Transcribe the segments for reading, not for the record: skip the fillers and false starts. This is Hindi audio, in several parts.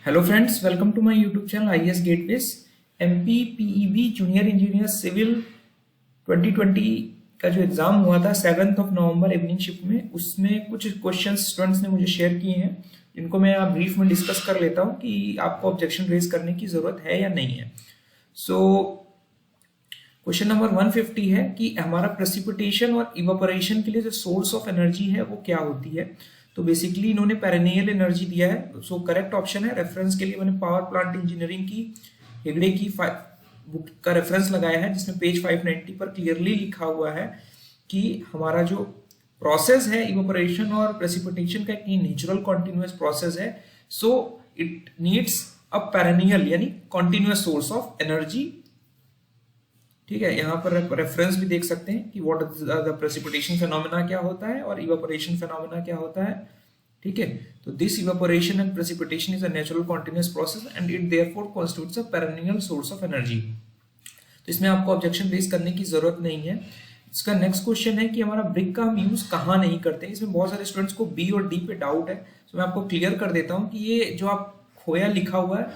Hello friends, welcome to my YouTube channel IAS gateways. MP PEB junior engineer civil 2020 का जो एग्जाम हुआ था 7 नवंबर इवनिंग शिफ्ट में, उसमें कुछ क्वेश्चंस स्टूडेंट्स ने मुझे शेयर किए हैं, जिनको मैं आप ब्रीफ में डिस्कस कर लेता हूं कि आपको ऑब्जेक्शन रेज करने की जरूरत है या नहीं है। क्वेश्चन नंबर 150 है कि हमारा प्रेसिपिटेशन और इवापोरेशन के लिए जो सोर्स ऑफ एनर्जी है वो क्या होती है। तो बेसिकली इन्होंने पेरेनियल एनर्जी दिया है। सो करेक्ट ऑप्शन है, रेफरेंस के लिए मैंने पावर प्लांट इंजीनियरिंग की हेगड़े की बुक का रेफरेंस लगाया है, जिसमें पेज 590 पर क्लियरली लिखा हुआ है कि हमारा जो प्रोसेस है इवापोरेशन और प्रेसिपिटेशन का एक नेचुरल कॉन्टिन्यूअस प्रोसेस है। So it needs a perennial यानी कॉन्टिन्यूअस सोर्स ऑफ एनर्जी। ठीक है, यहाँ पर रेफरेंस भी देख सकते हैं कि what is the precipitation phenomena क्या होता है और इवापोरेशन फेनोमेना क्या होता है। ठीक है, तो this evaporation and precipitation is a natural continuous process and it therefore constitutes a perennial source of energy. तो इसमें आपको ऑब्जेक्शन रेज करने की जरूरत नहीं है। इसका नेक्स्ट क्वेश्चन है कि हमारा ब्रिक का हम यूज कहाँ नहीं करते हैं। इसमें बहुत सारे स्टूडेंट्स को बी और डी पे डाउट है, तो मैं आपको क्लियर कर देता हूँ कि ये जो आप खोया लिखा हुआ है,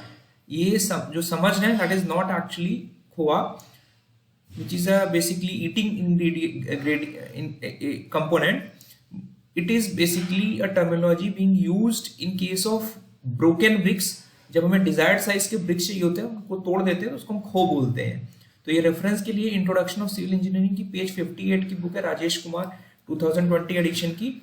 ये जो समझ रहे हैं that is not actually khoa, which is a basically eating component. It is basically a terminology being used in case of broken bricks. जब हमें desired size के bricks चाहिए होते हैं, उनको तोड़ देते हैं तो उसको हम खो बोलते हैं। तो ये रेफरेंस के लिए इंट्रोडक्शन ऑफ सिविल इंजीनियरिंग की पेज 58 की बुक है, राजेश कुमार 2020 एडिशन की।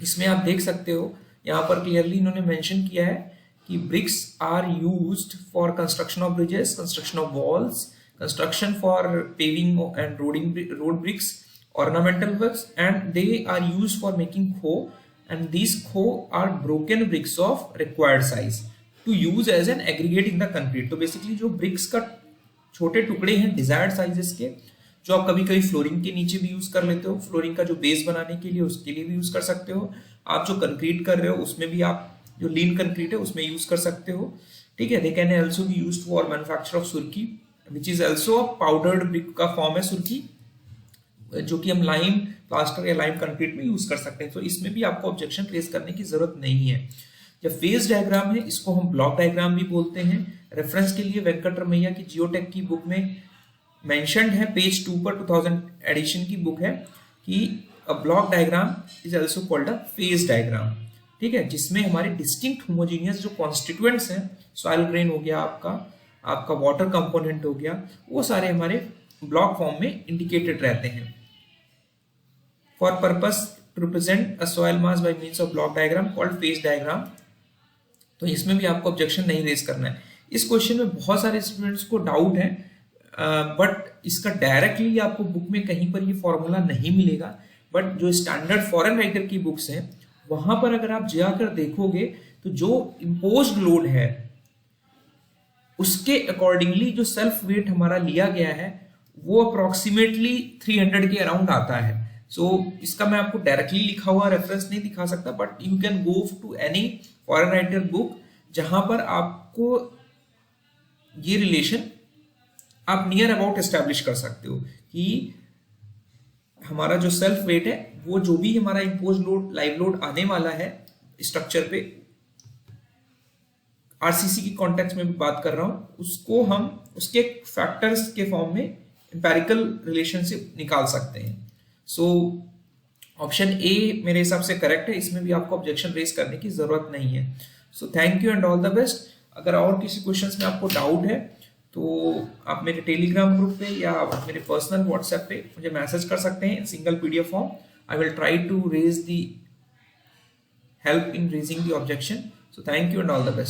इसमें आप देख सकते हो, यहाँ पर क्लियरली इन्होंने मेंशन किया है कि bricks are used for construction of bridges, construction of walls, construction for paving and road bricks, ornamental works, and they are used for making kho, and these kho are broken bricks of required size to use as an aggregate in the concrete. तो बेसिकली जो bricks का छोटे टुकड़े हैं desired sizes के, जो आप कभी कभी फ्लोरिंग के नीचे भी यूज कर लेते हो, फ्लोरिंग का जो बेस बनाने के लिए उसके लिए भी यूज कर सकते हो। आप जो कंक्रीट कर रहे हो उसमें भी आप जो लीन कंक्रीट है उसमें यूज कर सकते हो। ठीक है, they can also be used for manufacture of सुर्की, which is also a powdered brick का फॉर्म है सुर्की, जो कि हम लाइम प्लास्टर या लाइम कंक्रीट में यूज कर सकते हैं। तो इसमें भी आपको ऑब्जेक्शन रेज करने की जरूरत नहीं है। जब फेज डायग्राम है, इसको हम ब्लॉक डायग्राम भी बोलते हैं। रेफरेंस के लिए वेंकटरमैया की जियोटेक की बुक में मेंशन्ड है, पेज 2 पर 2000 एडिशन की बुक है कि a block diagram is also called a phase diagram. ठीक है, जिसमें हमारे डिस्टिंक्ट होमोजेनियस जो कॉन्स्टिट्यूएंट्स हैं, सॉइल ग्रेन हो गया, आपका वाटर कंपोनेंट हो गया, वो सारे हमारे ब्लॉक फॉर्म में इंडिकेटेड रहते हैं। For purpose to represent a soil mass by means of block diagram called phase diagram. तो इसमें भी आपको ऑब्जेक्शन नहीं रेज करना है। इस क्वेश्चन में बहुत सारे स्टूडेंट्स को डाउट है, बट इसका डायरेक्टली आपको बुक में कहीं पर ये फॉर्मूला नहीं मिलेगा, बट जो स्टैंडर्ड फॉरेन राइटर की बुक्स हैं वहां पर अगर आप जाकर देखोगे तो जो इम्पोज्ड लोड है उसके अकॉर्डिंगली जो सेल्फ वेट हमारा लिया गया है वो अप्रोक्सीमेटली 300 के अराउंड आता है। सो इसका मैं आपको डायरेक्टली लिखा हुआ रेफरेंस नहीं दिखा सकता, but you can go to any foreign writer book जहां पर आपको ये रिलेशन आप नियर अबाउट एस्टेब्लिश कर सकते हो कि हमारा जो सेल्फ वेट है वो जो भी हमारा इम्पोज लोड लाइव लोड आने वाला है स्ट्रक्चर पे, आरसीसी की कॉन्टेक्स्ट में भी बात कर रहा हूं, उसको हम उसके फैक्टर्स के फॉर्म में एम्पेरिकल रिलेशनशिप निकाल सकते हैं। सो ऑप्शन ए मेरे हिसाब से करेक्ट है, इसमें भी आपको ऑब्जेक्शन रेज करने की जरूरत नहीं है। सो thank you and all the best. अगर और किसी क्वेश्चंस में आपको डाउट है तो आप मेरे टेलीग्राम ग्रुप पे या मेरे पर्सनल व्हाट्सएप पे मुझे मैसेज कर सकते हैं in single PDF form. I will try to raise the help in raising the objection. So thank you and all the best.